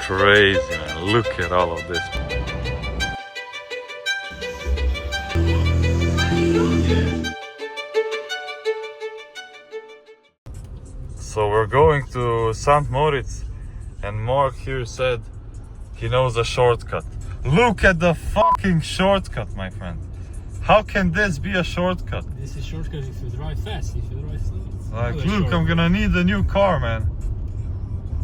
crazy, man. Look at all of this. So we're going to St Moritz, and Mark here said he knows a shortcut. Look at the fucking shortcut, my friend. How can this be a shortcut? This is shortcut if you drive fast. If you drive slow, like, look, I'm gonna need a new car, man.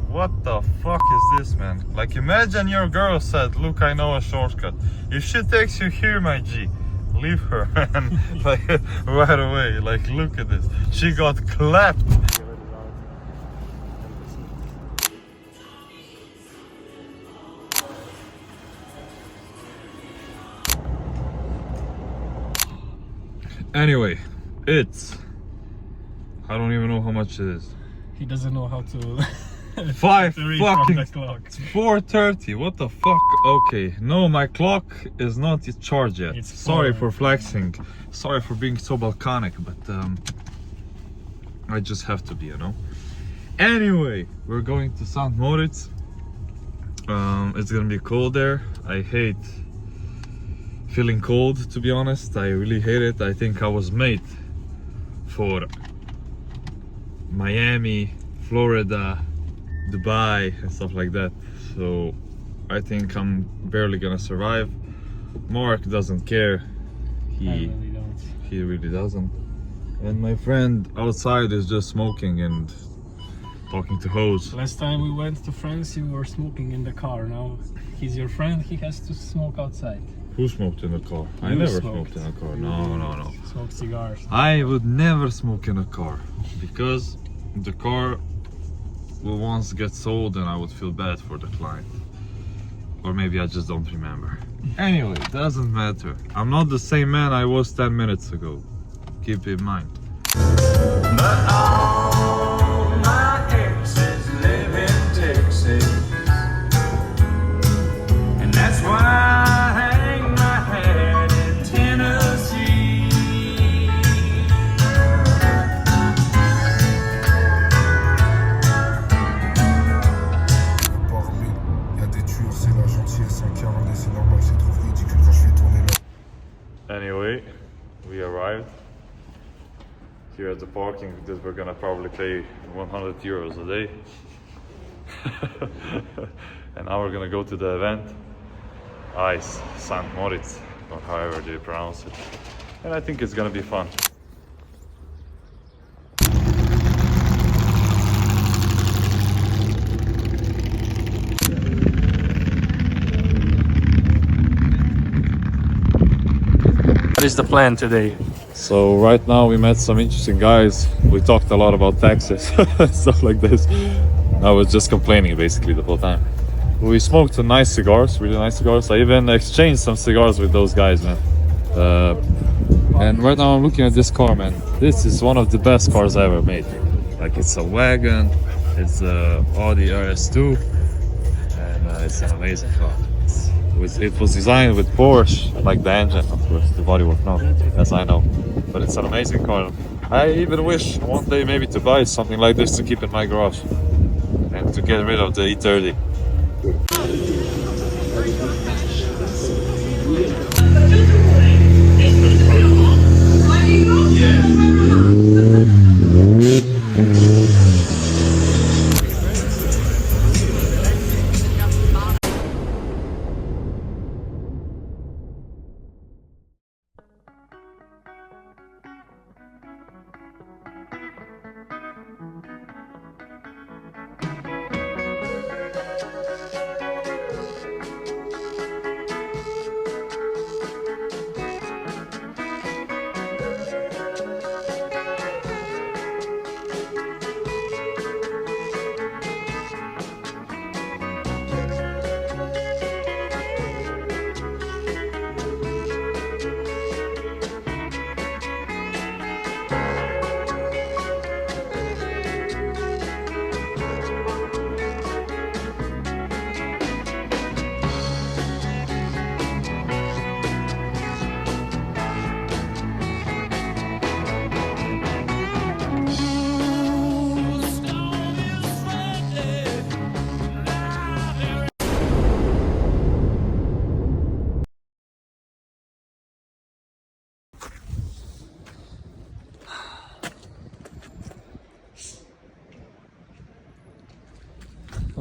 What the fuck is this, man? Like, imagine your girl said, look, I know a shortcut. If she takes you here, my G, leave her, man. Like, right away. Like, look at this. She got clapped. Anyway, it's... I don't even know how much it is. He doesn't know how to... 5 to read fucking... from the clock. It's 4:30, what the fuck? Okay, no, my clock is not charged yet. It's sorry 4. for flexing. Sorry for being so Balkanic, but I just have to be, you know? Anyway, we're going to St Moritz. It's gonna be cold there. I hate feeling cold, to be honest. I really hate it. I think I was made for Miami, Florida, Dubai and stuff like that. So I think I'm barely gonna survive. Mark doesn't care. He really doesn't. And my friend outside is just smoking and talking to hoes. Last time we went to France, you were smoking in the car. Now he's your friend, he has to smoke outside. Who smoked in the car? I You never smoked. smoked in a car. No. Smoke cigars. I would never smoke in a car because the car will once get sold and I would feel bad for the client. Or maybe I just don't remember. Anyway, doesn't matter. I'm not the same man I was 10 minutes ago. Keep in mind. But all my exes live in Texas, and that's why I hang my hat in Tennessee. Parler, y'a des tueurs, c'est la gentillesse incarnée, c'est normal, je les trouve ridicules quand je fais tourner la... Anyway, we arrived here at the parking because we're gonna probably pay 100 euros a day. And now we're gonna go to the event. Ice, St Moritz, or however they pronounce it. And I think it's gonna be fun. What is the plan today? So right now we met some interesting guys. We talked a lot about taxes, stuff like this. I was just complaining basically the whole time. We smoked some nice cigars, really nice cigars. I even exchanged some cigars with those guys, man. And right now I'm looking at this car, man. This is one of the best cars I ever made. Like, it's a wagon, it's a Audi RS2, and it's an amazing car. It was designed with Porsche, like the engine, of course, the bodywork, no, as I know. But it's an amazing car. I even wish one day maybe to buy something like this to keep in my garage and to get rid of the E30.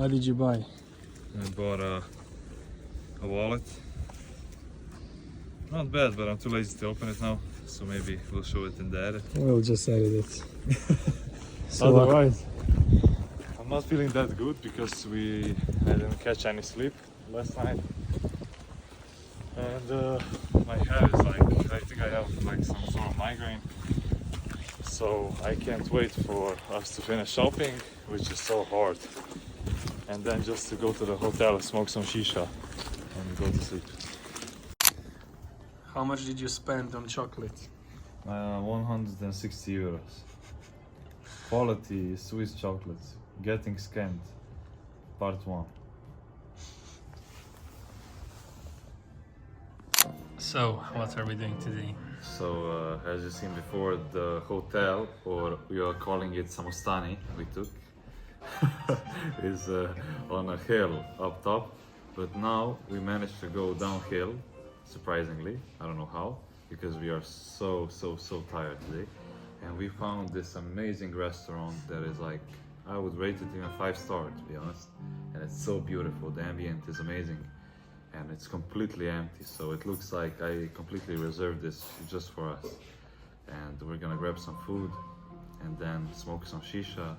What did you buy? I bought a wallet. Not bad, but I'm too lazy to open it now, so maybe we'll show it in the edit. We'll just edit it. Otherwise, I'm not feeling that good because I didn't catch any sleep last night, and my head is like, I think I have like some sort of migraine. So I can't wait for us to finish shopping, which is so hard, and then just to go to the hotel, smoke some shisha, and go to sleep. How much did you spend on chocolate? 160 euros. Quality Swiss chocolates. Getting scammed. Part 1. So, what are we doing today? So, as you've seen before, the hotel, or we are calling it Samostani, we took, is on a hill up top. But now we managed to go downhill, surprisingly. I don't know how, because we are so tired today. And we found this amazing restaurant that is like, I would rate it even 5 stars, to be honest. And it's so beautiful, the ambient is amazing. And it's completely empty, so it looks like I completely reserved this just for us. And we're gonna grab some food and then smoke some shisha,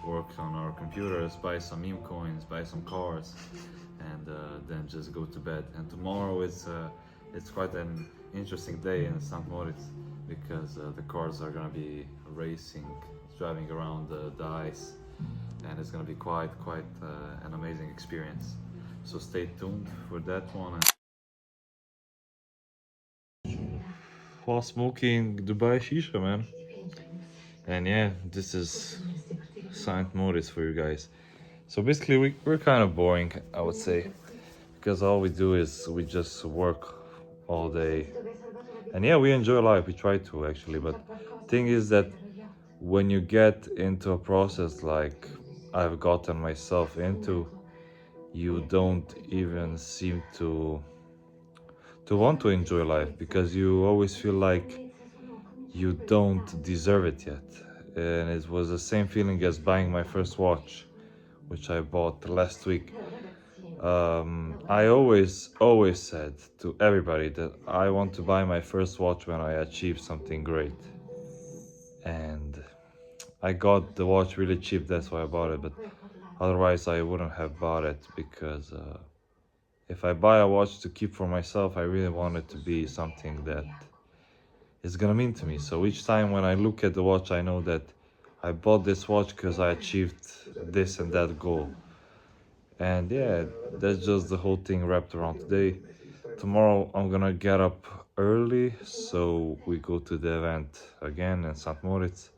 work on our computers, buy some meme coins, buy some cars, and then just go to bed. And tomorrow it's quite an interesting day in St Moritz because the cars are gonna be racing, driving around the ice, and it's gonna be quite an amazing experience. So stay tuned for that one. While smoking Dubai shisha, man. And yeah, this is St Moritz for you guys. So basically we're kind of boring, I would say, because all we do is we just work all day. And yeah, we enjoy life, we try to actually, but thing is that when you get into a process like I've gotten myself into, you don't even seem to want to enjoy life because you always feel like you don't deserve it yet. And it was the same feeling as buying my first watch, which I bought last week. I always said to everybody that I want to buy my first watch when I achieve something great. And I got the watch really cheap, that's why I bought it, but otherwise I wouldn't have bought it because if I buy a watch to keep for myself, I really want it to be something that is gonna mean to me. So each time when I look at the watch, I know that I bought this watch because I achieved this and that goal. And yeah, that's just the whole thing wrapped around today. Tomorrow I'm gonna get up early, so we go to the event again in St Moritz.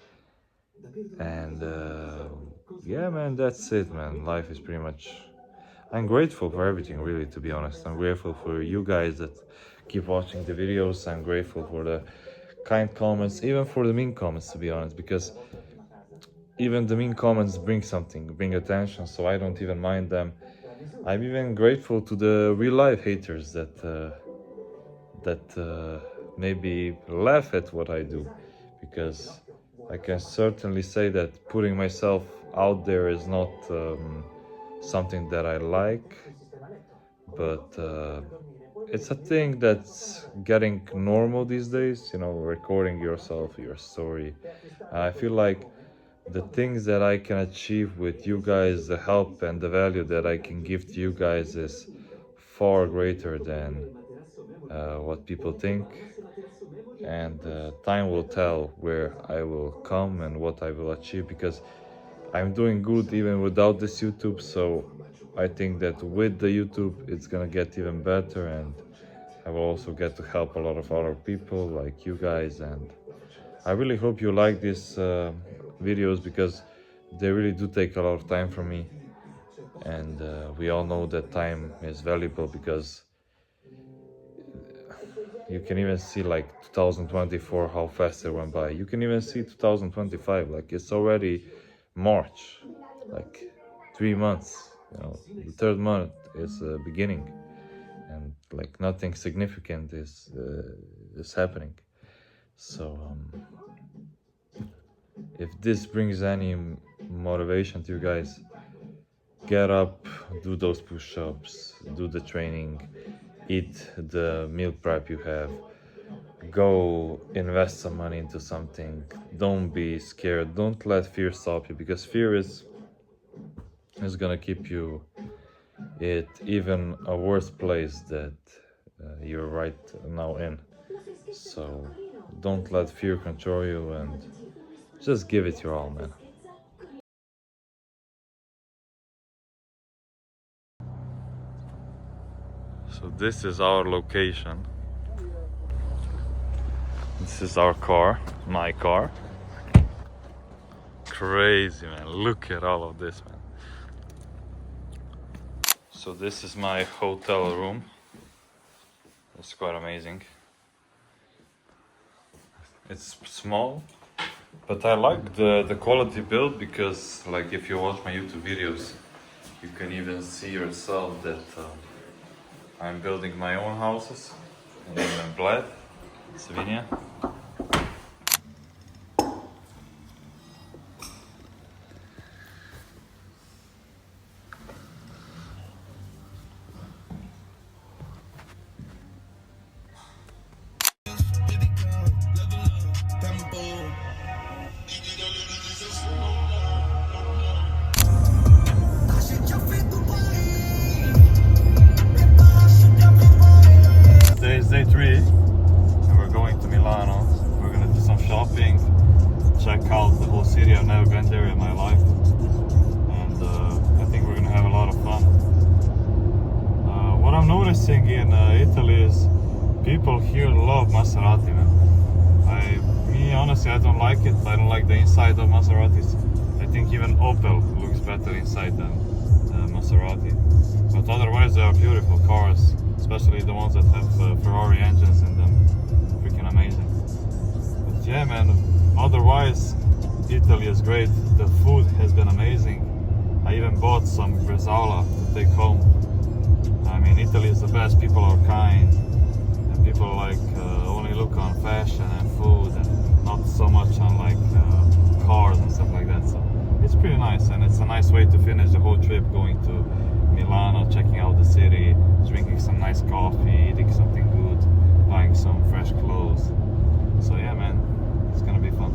And yeah, man, that's it, man. Life is pretty much... I'm grateful for everything, really, to be honest. I'm grateful for you guys that keep watching the videos. I'm grateful for the kind comments, even for the mean comments, to be honest, because even the mean comments bring attention, so I don't even mind them. I'm even grateful to the real life haters that maybe laugh at what I do, because I can certainly say that putting myself out there is not something that I like, but it's a thing that's getting normal these days, you know, recording yourself, your story. I feel like the things that I can achieve with you guys, the help and the value that I can give to you guys is far greater than what people think. And time will tell where I will come and what I will achieve, because I'm doing good even without this YouTube. So I think that with the YouTube it's gonna get even better, and I will also get to help a lot of other people like you guys. And I really hope you like these videos, because they really do take a lot of time from me, and we all know that time is valuable, because you can even see like 2024 how fast it went by. You can even see 2025, like it's already March, like 3 months, you know, the third month is beginning, and like nothing significant is happening. So if this brings any motivation to you guys, get up, do those push-ups, do the training, eat the meal prep you have, go invest some money into something. Don't be scared. Don't let fear stop you, because fear is gonna keep you at even a worse place that you're right now in. So don't let fear control you and just give it your all, man. So this is our location. This is our car, my car. Crazy, man. Look at all of this, man. So this is my hotel room. It's quite amazing. It's small, but I like the quality build, because like if you watch my YouTube videos, you can even see yourself that I'm building my own houses in Bled, Slovenia. Today's day 3 and we're going to Milano. We're gonna do some shopping, check out the whole city. I've never been there in my life, and I think we're gonna have a lot of fun. What I'm noticing in Italy is people here love Maserati, man. Honestly, I don't like it. I don't like the inside of Maseratis. I think even Opel looks better inside than Maserati. But otherwise, they are beautiful cars, especially the ones that have Ferrari engines in them. Freaking amazing. But yeah, man, otherwise, Italy is great. The food has been amazing. I even bought some bresaola to take home. I mean, Italy is the best. People are kind, and people like only look on fashion and food, and not so much on like cars and stuff like that. So it's pretty nice, and it's a nice way to finish the whole trip, going to Milano, checking out the city, drinking some nice coffee, eating something good, buying some fresh clothes. So yeah, man, it's gonna be fun.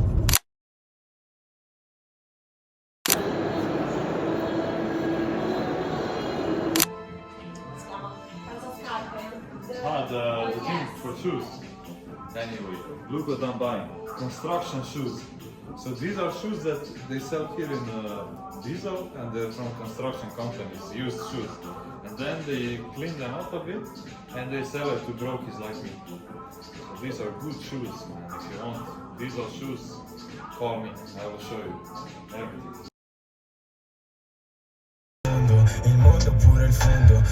The thing for shoes. Anyway, look what I'm buying. Construction shoes. So these are shoes that they sell here in Diesel, and they're from construction companies, used shoes. And then they clean them up a bit and they sell it to brokies like me. So these are good shoes, man. If you want Diesel shoes, call me. I will show you everything. Il mondo pure il fondo.